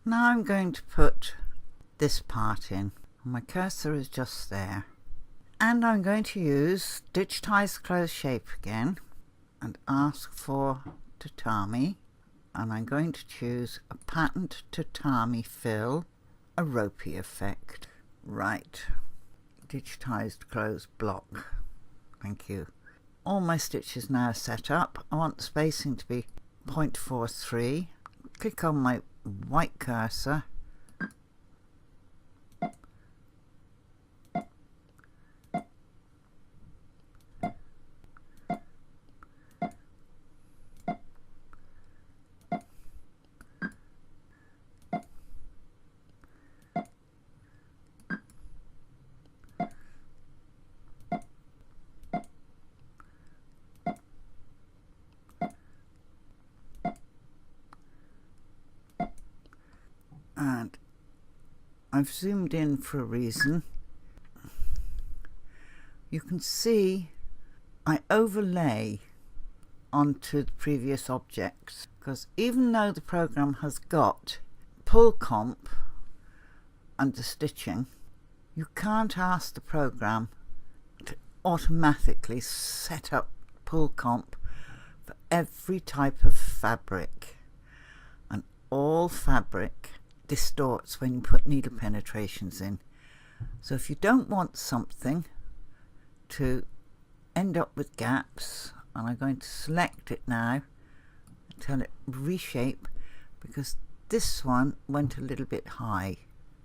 Now I'm going to put this part in. My cursor is just there. And I'm going to use stitch ties close shape again and ask for tatami. And I'm going to choose a patterned tatami fill, a ropey effect. Right, digitized close block. Thank you. All my stitches now set up. I want the spacing to be 0.43. Click on my white cursor. And I've zoomed in for a reason. You can see I overlay onto the previous objects, because even though the program has got pull comp under stitching, you can't ask the program to automatically set up pull comp for every type of fabric, and all fabric distorts when you put needle penetrations in. So if you don't want something to end up with gaps, and I'm going to select it now and tell it reshape, because this one went a little bit high,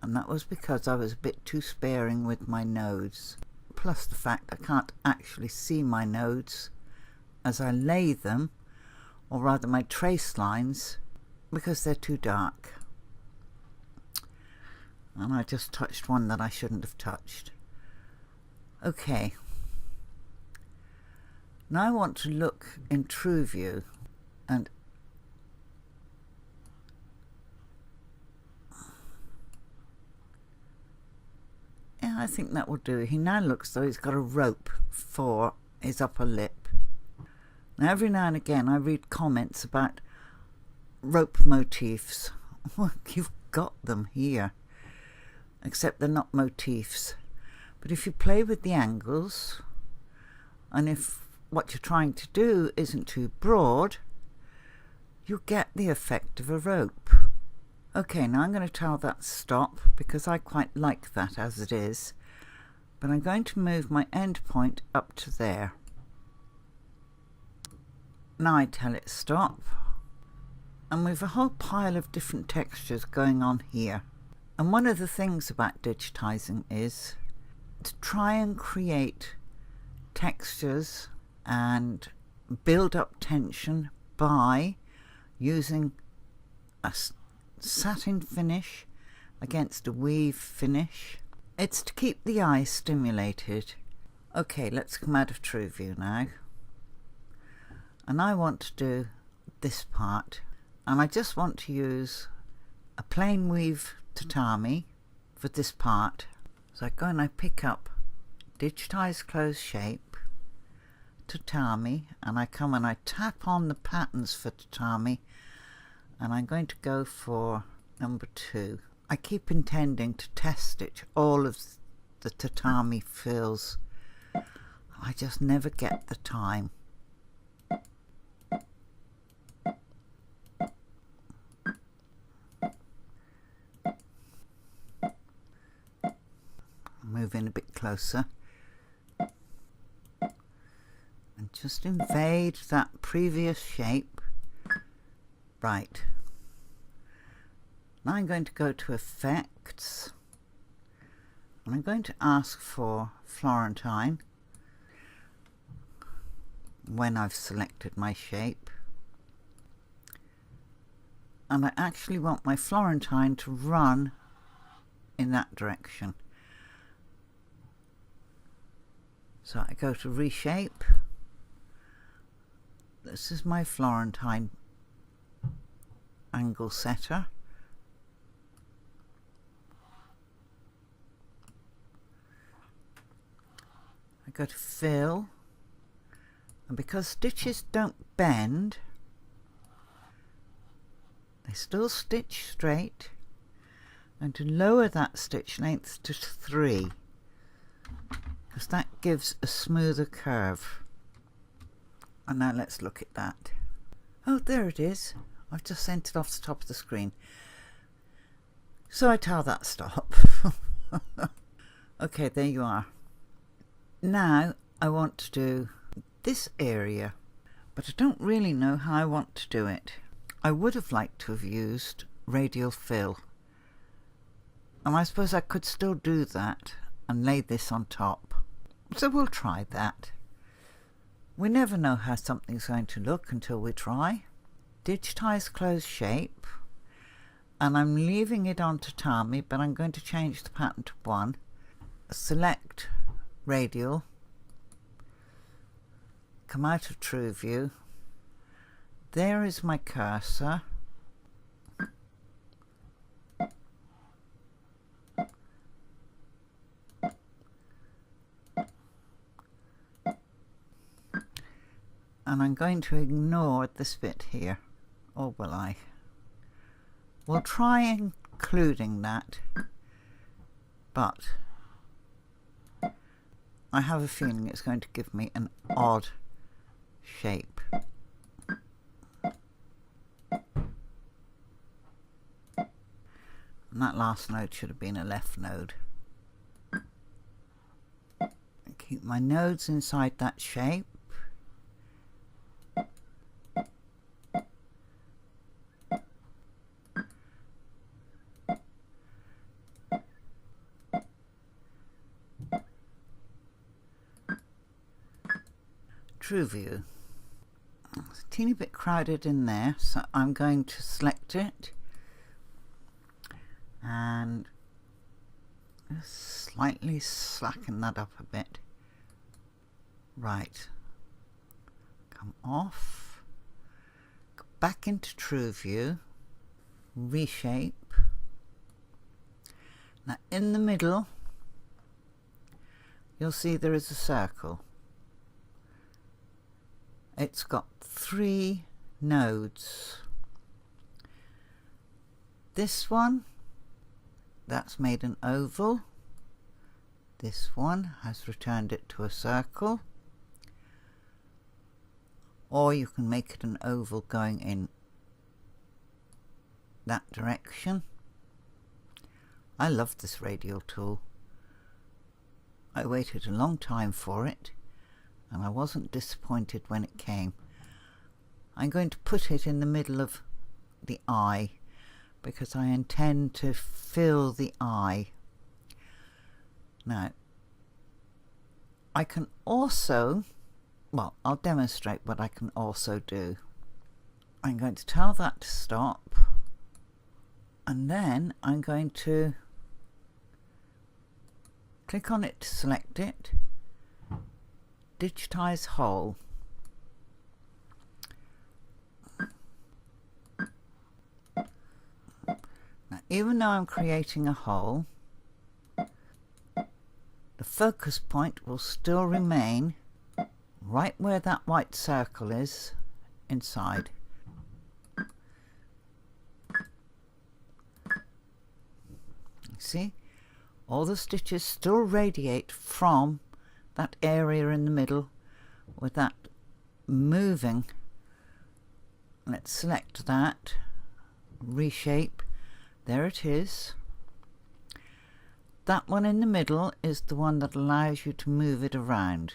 and that was because I was a bit too sparing with my nodes, plus the fact I can't actually see my nodes as I lay them, or rather my trace lines, because they're too dark. And I just touched one that I shouldn't have touched. Okay. Now I want to look in true view, and yeah, I think that will do. He now looks though he's got a rope for his upper lip. Now every now and again I read comments about rope motifs. Well, you've got them here, except they're not motifs. But if you play with the angles, and if what you're trying to do isn't too broad, you get the effect of a rope. Okay, now I'm going to tell that stop, because I quite like that as it is, but I'm going to move my end point up to there. Now I tell it stop, and we've a whole pile of different textures going on here. And one of the things about digitizing is to try and create textures and build up tension by using a satin finish against a weave finish. It's to keep the eye stimulated. Okay, let's come out of true view now. And I want to do this part, and I just want to use a plain weave tatami for this part. So I go and I pick up digitize close shape, tatami, and I come and I tap on the patterns for tatami, and I'm going to go for number 2. I keep intending to test stitch all of the tatami fills. I just never get the time. Move in a bit closer and just invade that previous shape. Right, now I'm going to go to effects, and I'm going to ask for Florentine when I've selected my shape, and I actually want my Florentine to run in that direction. So I go to reshape. This is my Florentine angle setter. I go to fill, and because stitches don't bend, they still stitch straight, I'm going to lower that stitch length to 3 because that gives a smoother curve. And now let's look at that. Oh, there it is. I've just sent it off the top of the screen. So I tell that stop. Okay, there you are. Now I want to do this area, but I don't really know how I want to do it. I would have liked to have used radial fill, and I suppose I could still do that and lay this on top. So we'll try that. We never know how something's going to look until we try. Digitize closed shape, and I'm leaving it on tatami, but I'm going to change the pattern to 1. Select radial, come out of true view. There is my cursor. And I'm going to ignore this bit here, or will I? We'll try including that, but I have a feeling it's going to give me an odd shape. And that last node should have been a left node. Keep my nodes inside that shape. True view. It's a teeny bit crowded in there, so I'm going to select it and slightly slacken that up a bit. Right. Come off. Go back into true view. Reshape. Now in the middle, you'll see there is a circle. It's got 3 nodes. This one, that's made an oval. This one has returned it to a circle. Or you can make it an oval going in that direction. I love this radial tool. I waited a long time for it, and I wasn't disappointed when it came. I'm going to put it in the middle of the eye because I intend to fill the eye. Now, I can also, well, I'll demonstrate what I can also do. I'm going to tell that to stop, and then I'm going to click on it to select it. Digitize whole. Now, even though I'm creating a hole, the focus point will still remain right where that white circle is inside. You see, all the stitches still radiate from that area in the middle with that moving. Let's select that, reshape, there it is. That one in the middle is the one that allows you to move it around.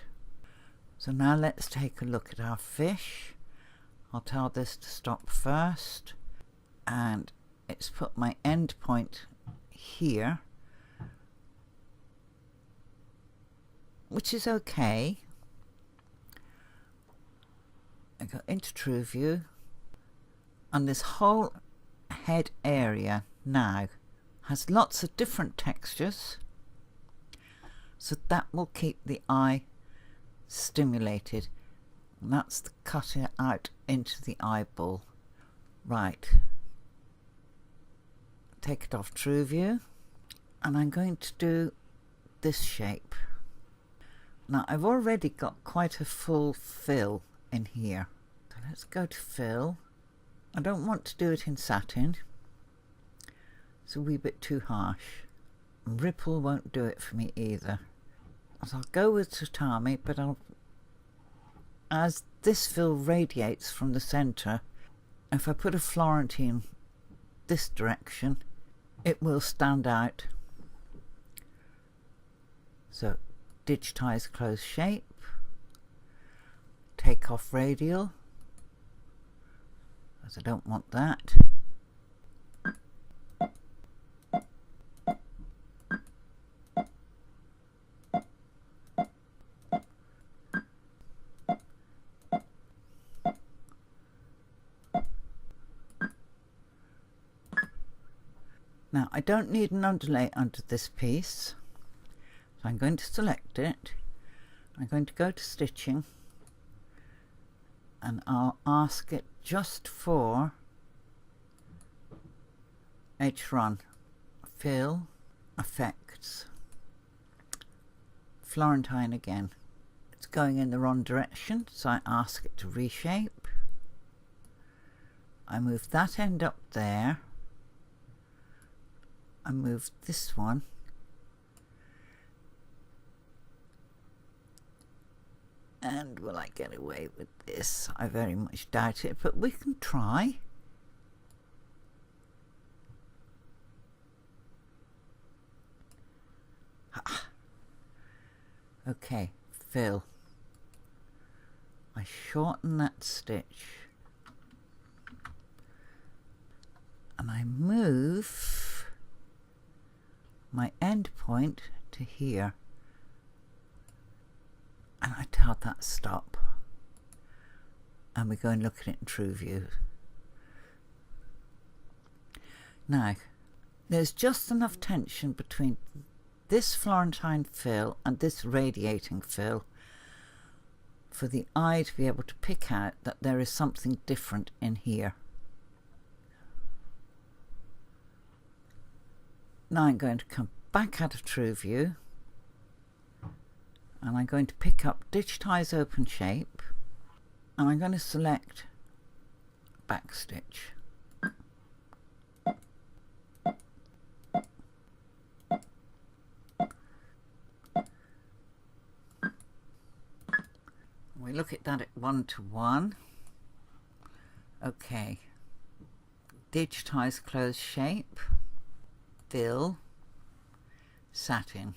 So now let's take a look at our fish. I'll tell this to stop first, and it's put my end point here, which is okay. I go into true view, and this whole head area now has lots of different textures, so that will keep the eye stimulated. And that's the cutting out into the eyeball. Right, take it off true view, and I'm going to do this shape. Now I've already got quite a full fill in here, so let's go to fill. I don't want to do it in satin, It's a wee bit too harsh. Ripple won't do it for me either. So I'll go with tatami, but as this fill radiates from the centre, if I put a Florentine this direction, it will stand out. So digitize closed shape, take off radial, as I don't want that. Now I don't need an underlay under this piece, so I'm going to select it. I'm going to go to stitching and I'll ask it just for H-run, fill, effects, Florentine again. It's going in the wrong direction, so I ask it to reshape. I move that end up there. I move this one and will I get away with this? I very much doubt it, but we can try. Okay, fill. I shorten that stitch and I move my end point to here, and I tell that stop, and we go and look at it in true view. Now there's just enough tension between this Florentine fill and this radiating fill for the eye to be able to pick out that there is something different in here. Now I'm going to come back out of true view and I'm going to pick up digitize open shape and I'm going to select back stitch. We look at that at 1:1. Okay, digitize closed shape, fill, satin.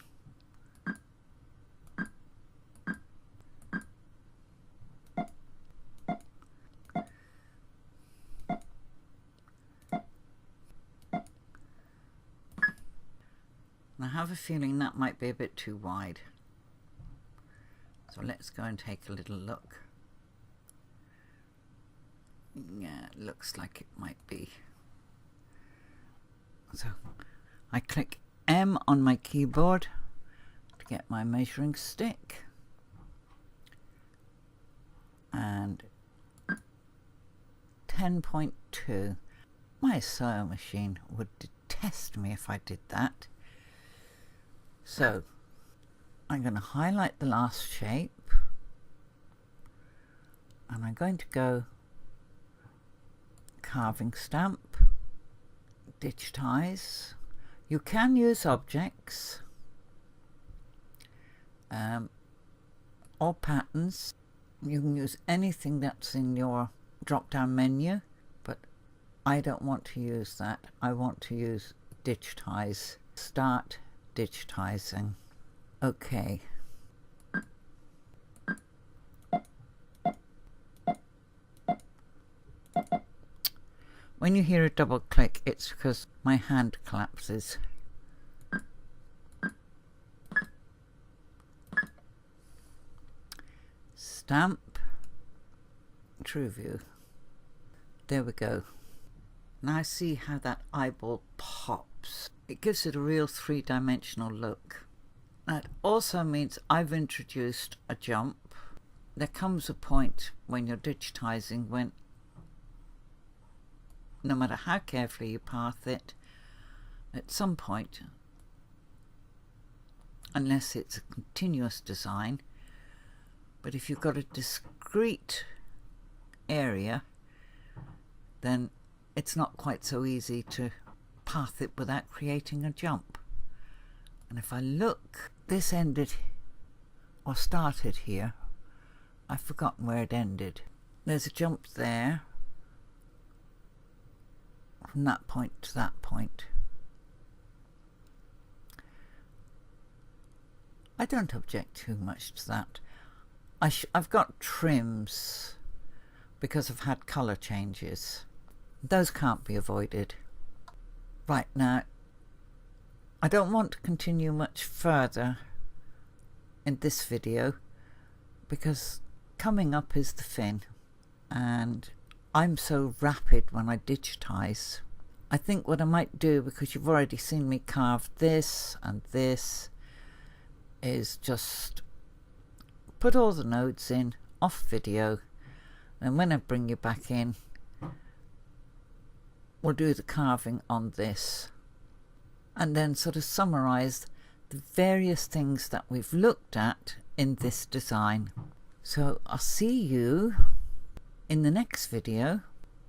I have a feeling that might be a bit too wide. So let's go and take a little look. Yeah, it looks like it might be. So I click M on my keyboard to get my measuring stick. And 10.2. My sewing machine would detest me if I did that. So I'm going to highlight the last shape and I'm going to go carving stamp, digitize. You can use objects or patterns. You can use anything that's in your drop down menu, but I don't want to use that. I want to use digitize. Start digitizing. Okay. When you hear a double click, it's because my hand collapses. Stamp, true view. There we go. Now see how that eyeball pops. It gives it a real three-dimensional look. That also means I've introduced a jump. There comes a point when you're digitizing when no matter how carefully you path it, at some point, unless it's a continuous design, but if you've got a discrete area, then it's not quite so easy to path it without creating a jump. And if I look, this ended or started here. I've forgotten where it ended. There's a jump there from that point to that point. I don't object too much to that. I've got trims because I've had colour changes. Those can't be avoided. Right, now I don't want to continue much further in this video because coming up is the fin, and I'm so rapid when I digitize. I think what I might do, because you've already seen me carve this and this, is just put all the nodes in off video, and when I bring you back in, we'll do the carving on this, and then sort of summarize the various things that we've looked at in this design. So I'll see you in the next video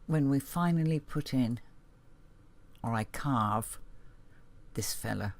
when we finally put in, or I carve, this fella.